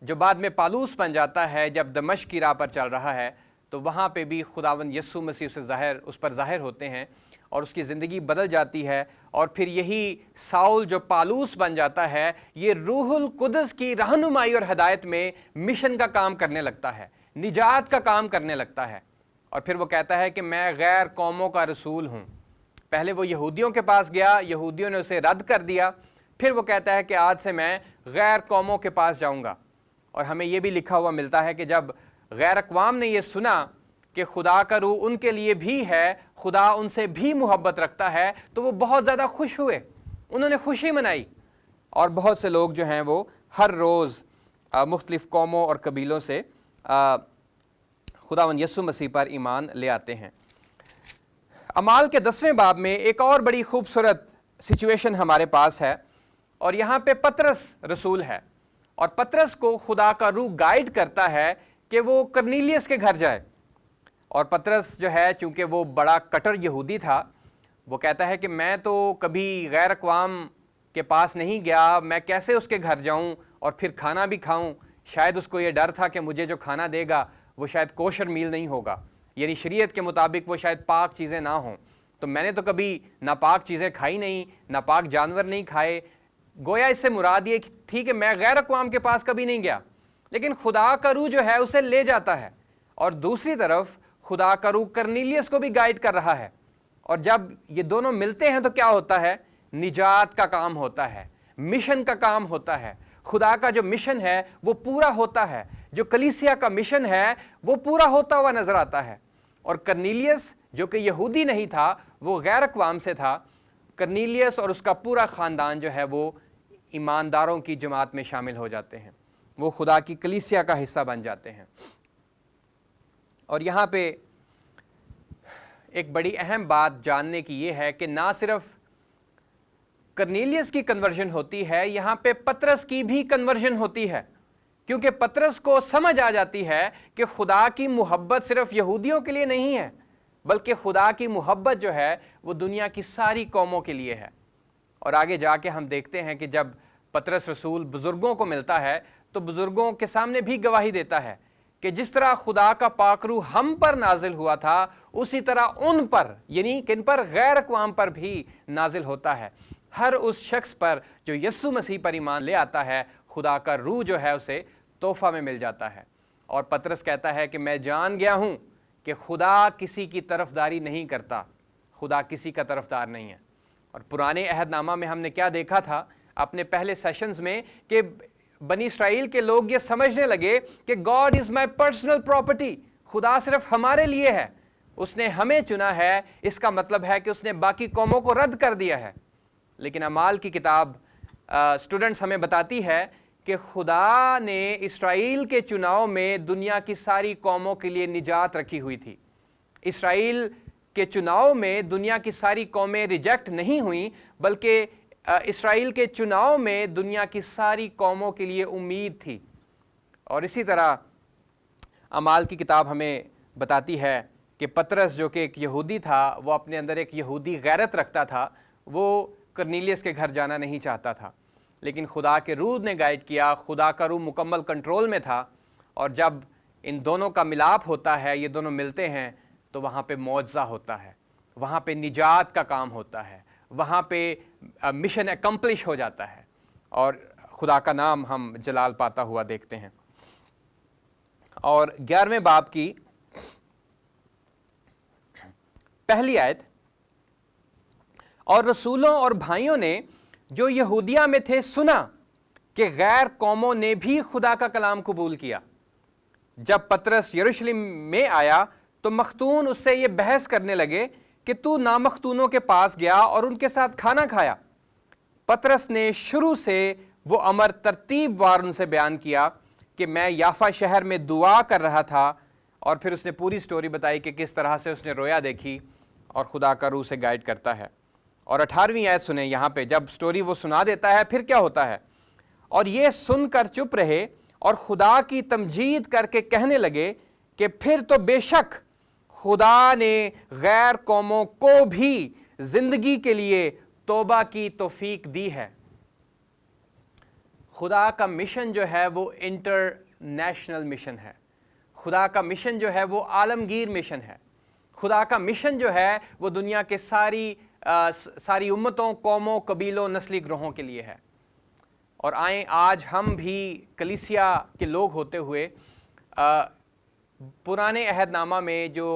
Speaker 1: جو بعد میں پالوس بن جاتا ہے، جب دمشق کی راہ پر چل رہا ہے تو وہاں پہ بھی خداوند یسوع مسیح اس پر ظاہر ہوتے ہیں اور اس کی زندگی بدل جاتی ہے، اور پھر یہی ساؤل جو پالوس بن جاتا ہے یہ روح القدس کی رہنمائی اور ہدایت میں مشن کا کام کرنے لگتا ہے، نجات کا کام کرنے لگتا ہے، اور پھر وہ کہتا ہے کہ میں غیر قوموں کا رسول ہوں۔ پہلے وہ یہودیوں کے پاس گیا، یہودیوں نے اسے رد کر دیا، پھر وہ کہتا ہے کہ آج سے میں غیر قوموں کے پاس جاؤں گا۔ اور ہمیں یہ بھی لکھا ہوا ملتا ہے کہ جب غیر اقوام نے یہ سنا کہ خدا کا روح ان کے لیے بھی ہے، خدا ان سے بھی محبت رکھتا ہے، تو وہ بہت زیادہ خوش ہوئے، انہوں نے خوشی منائی، اور بہت سے لوگ جو ہیں وہ ہر روز مختلف قوموں اور قبیلوں سے خداوند یسوع مسیح پر ایمان لے آتے ہیں۔ اعمال کے 10ویں باب میں ایک اور بڑی خوبصورت سچویشن ہمارے پاس ہے، اور یہاں پہ پطرس رسول ہے، اور پطرس کو خدا کا روح گائیڈ کرتا ہے کہ وہ کرنیلیس کے گھر جائے۔ اور پطرس جو ہے چونکہ وہ بڑا کٹر یہودی تھا، وہ کہتا ہے کہ میں تو کبھی غیر اقوام کے پاس نہیں گیا، میں کیسے اس کے گھر جاؤں اور پھر کھانا بھی کھاؤں؟ شاید اس کو یہ ڈر تھا کہ مجھے جو کھانا دے گا وہ شاید کوشر میل نہیں ہوگا، یعنی شریعت کے مطابق وہ شاید پاک چیزیں نہ ہوں، تو میں نے تو کبھی ناپاک چیزیں کھائی نہیں، ناپاک جانور نہیں کھائے۔ گویا اس سے مراد یہ تھی کہ میں غیر اقوام کے پاس کبھی نہیں گیا، لیکن خدا کا روح جو ہے اسے لے جاتا ہے، اور دوسری طرف خدا کا روح کرنیلیس کو بھی گائیڈ کر رہا ہے، اور جب یہ دونوں ملتے ہیں تو کیا ہوتا ہے؟ نجات کا کام ہوتا ہے، مشن کا کام ہوتا ہے، خدا کا جو مشن ہے وہ پورا ہوتا ہے، جو کلیسیا کا مشن ہے وہ پورا ہوتا ہوا نظر آتا ہے۔ اور کرنیلیس جو کہ یہودی نہیں تھا، وہ غیر اقوام سے تھا، کرنیلیس اور اس کا پورا خاندان جو ہے وہ ایمانداروں کی جماعت میں شامل ہو جاتے ہیں، وہ خدا کی کلیسیا کا حصہ بن جاتے ہیں۔ اور یہاں پہ ایک بڑی اہم بات جاننے کی یہ ہے کہ نہ صرف کرنیلیس کی کنورژن ہوتی ہے، یہاں پہ پطرس کی بھی کنورژن ہوتی ہے، کیونکہ پطرس کو سمجھ آ جاتی ہے کہ خدا کی محبت صرف یہودیوں کے لیے نہیں ہے، بلکہ خدا کی محبت جو ہے وہ دنیا کی ساری قوموں کے لیے ہے۔ اور آگے جا کے ہم دیکھتے ہیں کہ جب پطرس رسول بزرگوں کو ملتا ہے تو بزرگوں کے سامنے بھی گواہی دیتا ہے کہ جس طرح خدا کا پاک روح ہم پر نازل ہوا تھا، اسی طرح ان پر، یعنی کن پر؟ غیر اقوام پر بھی نازل ہوتا ہے۔ ہر اس شخص پر جو یسوع مسیح پر ایمان لے آتا ہے، خدا کا روح جو ہے اسے تحفہ میں مل جاتا ہے۔ اور پطرس کہتا ہے کہ میں جان گیا ہوں کہ خدا کسی کی طرفداری نہیں کرتا، خدا کسی کا طرفدار نہیں ہے۔ اور پرانے عہد نامہ میں ہم نے کیا دیکھا تھا اپنے پہلے سیشنز میں کہ بنی اسرائیل کے لوگ یہ سمجھنے لگے کہ God is my personal property, خدا صرف ہمارے لیے ہے، اس نے ہمیں چنا ہے، اس کا مطلب ہے کہ اس نے باقی قوموں کو رد کر دیا ہے۔ لیکن اعمال کی کتاب اسٹوڈنٹس ہمیں بتاتی ہے کہ خدا نے اسرائیل کے چناؤ میں دنیا کی ساری قوموں کے لیے نجات رکھی ہوئی تھی۔ اسرائیل کے چناؤ میں دنیا کی ساری قومیں ریجیکٹ نہیں ہوئیں، بلکہ اسرائیل کے چناؤ میں دنیا کی ساری قوموں کے لیے امید تھی۔ اور اسی طرح اعمال کی کتاب ہمیں بتاتی ہے کہ پطرس جو کہ ایک یہودی تھا، وہ اپنے اندر ایک یہودی غیرت رکھتا تھا، وہ کرنیلیس کے گھر جانا نہیں چاہتا تھا، لیکن خدا کے روح نے گائیڈ کیا، خدا کا روح مکمل کنٹرول میں تھا، اور جب ان دونوں کا ملاپ ہوتا ہے، یہ دونوں ملتے ہیں، تو وہاں پہ معجزہ ہوتا ہے، وہاں پہ نجات کا کام ہوتا ہے، وہاں پہ مشن اکمپلش ہو جاتا ہے، اور خدا کا نام ہم جلال پاتا ہوا دیکھتے ہیں۔ اور 11ویں باب کی پہلی آیت، اور رسولوں اور بھائیوں نے جو یہودیہ میں تھے سنا کہ غیر قوموں نے بھی خدا کا کلام قبول کیا۔ جب پطرس یروشلم میں آیا تو مختون اس سے یہ بحث کرنے لگے کہ تو نامختونوں کے پاس گیا اور ان کے ساتھ کھانا کھایا۔ پطرس نے شروع سے وہ امر ترتیب وار ان سے بیان کیا کہ میں یافا شہر میں دعا کر رہا تھا، اور پھر اس نے پوری سٹوری بتائی کہ کس طرح سے اس نے رویا دیکھی اور خدا کا روح سے گائیڈ کرتا ہے۔ اور 18ویں آیت سنیں، یہاں پہ جب سٹوری وہ سنا دیتا ہے پھر کیا ہوتا ہے، اور یہ سن کر چپ رہے اور خدا کی تمجید کر کے کہنے لگے کہ پھر تو بے شک خدا نے غیر قوموں کو بھی زندگی کے لیے توبہ کی توفیق دی ہے۔ خدا کا مشن جو ہے وہ انٹرنیشنل مشن ہے، خدا کا مشن جو ہے وہ عالمگیر مشن ہے، خدا کا مشن جو ہے وہ دنیا کے ساری امتوں، قوموں، قبیلوں، نسلی گروہوں کے لیے ہے۔ اور آئیں آج ہم بھی کلیسیا کے لوگ ہوتے ہوئے پرانے عہد نامہ میں جو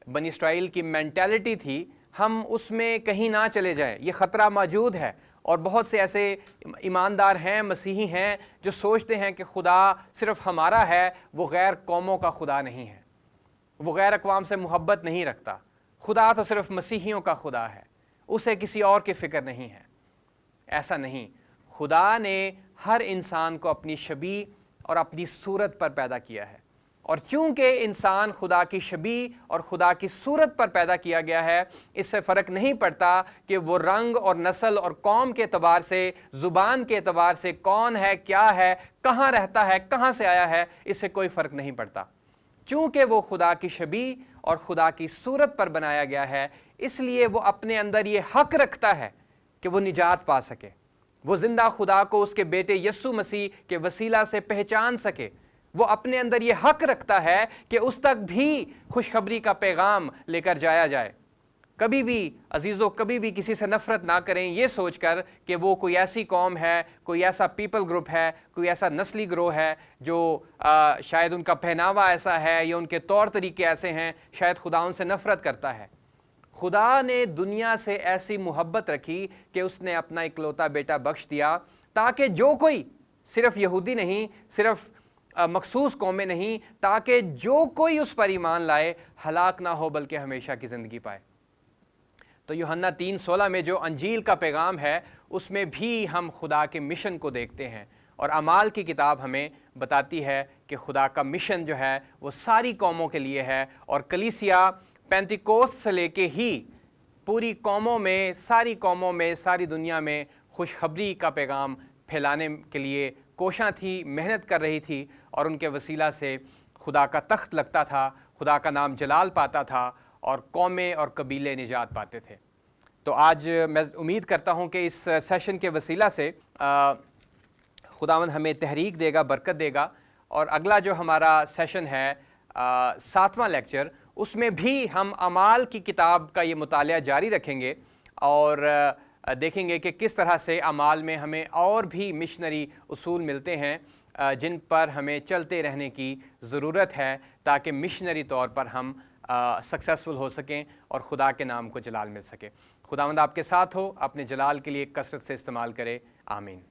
Speaker 1: بنی اسرائیل کی مینٹیلٹی تھی ہم اس میں کہیں نہ چلے جائیں۔ یہ خطرہ موجود ہے، اور بہت سے ایسے ایماندار ہیں، مسیحی ہیں جو سوچتے ہیں کہ خدا صرف ہمارا ہے، وہ غیر قوموں کا خدا نہیں ہے، وہ غیر اقوام سے محبت نہیں رکھتا، خدا تو صرف مسیحیوں کا خدا ہے، اسے کسی اور کی فکر نہیں ہے۔ ایسا نہیں، خدا نے ہر انسان کو اپنی شبیہ اور اپنی صورت پر پیدا کیا ہے، اور چونکہ انسان خدا کی شبیہ اور خدا کی صورت پر پیدا کیا گیا ہے، اس سے فرق نہیں پڑتا کہ وہ رنگ اور نسل اور قوم کے اعتبار سے، زبان کے اعتبار سے کون ہے، کیا ہے، کہاں رہتا ہے، کہاں سے آیا ہے، اس سے کوئی فرق نہیں پڑتا۔ چونکہ وہ خدا کی شبیہ اور خدا کی صورت پر بنایا گیا ہے، اس لیے وہ اپنے اندر یہ حق رکھتا ہے کہ وہ نجات پا سکے، وہ زندہ خدا کو اس کے بیٹے یسوع مسیح کے وسیلہ سے پہچان سکے۔ وہ اپنے اندر یہ حق رکھتا ہے کہ اس تک بھی خوشخبری کا پیغام لے کر جایا جائے۔ کبھی بھی عزیزو، کبھی بھی کسی سے نفرت نہ کریں یہ سوچ کر کہ وہ کوئی ایسی قوم ہے، کوئی ایسا پیپل گروپ ہے، کوئی ایسا نسلی گروہ ہے جو شاید ان کا پہناوا ایسا ہے یا ان کے طور طریقے ایسے ہیں، شاید خدا ان سے نفرت کرتا ہے۔ خدا نے دنیا سے ایسی محبت رکھی کہ اس نے اپنا اکلوتا بیٹا بخش دیا، تاکہ جو کوئی، صرف یہودی نہیں، صرف مخصوص قومیں نہیں، تاکہ جو کوئی اس پر ایمان لائے ہلاک نہ ہو بلکہ ہمیشہ کی زندگی پائے۔ تو یوحنا 3:16 میں جو انجیل کا پیغام ہے اس میں بھی ہم خدا کے مشن کو دیکھتے ہیں، اور اعمال کی کتاب ہمیں بتاتی ہے کہ خدا کا مشن جو ہے وہ ساری قوموں کے لیے ہے، اور کلیسیا پینتیکوست سے لے کے ہی پوری قوموں میں، ساری قوموں میں، ساری دنیا میں خوشخبری کا پیغام پھیلانے کے لیے کوشاں تھی، محنت کر رہی تھی، اور ان کے وسیلہ سے خدا کا تخت لگتا تھا، خدا کا نام جلال پاتا تھا، اور قومیں اور قبیلے نجات پاتے تھے۔ تو آج میں امید کرتا ہوں کہ اس سیشن کے وسیلہ سے خداوند ہمیں تحریک دے گا، برکت دے گا، اور اگلا جو ہمارا سیشن ہے 7واں لیکچر، اس میں بھی ہم اعمال کی کتاب کا یہ مطالعہ جاری رکھیں گے، اور دیکھیں گے کہ کس طرح سے اعمال میں ہمیں اور بھی مشنری اصول ملتے ہیں جن پر ہمیں چلتے رہنے کی ضرورت ہے، تاکہ مشنری طور پر ہم سکسیسفل ہو سکیں اور خدا کے نام کو جلال مل سکے۔ خداوند آپ کے ساتھ ہو، اپنے جلال کے لیے کثرت سے استعمال کرے، آمین۔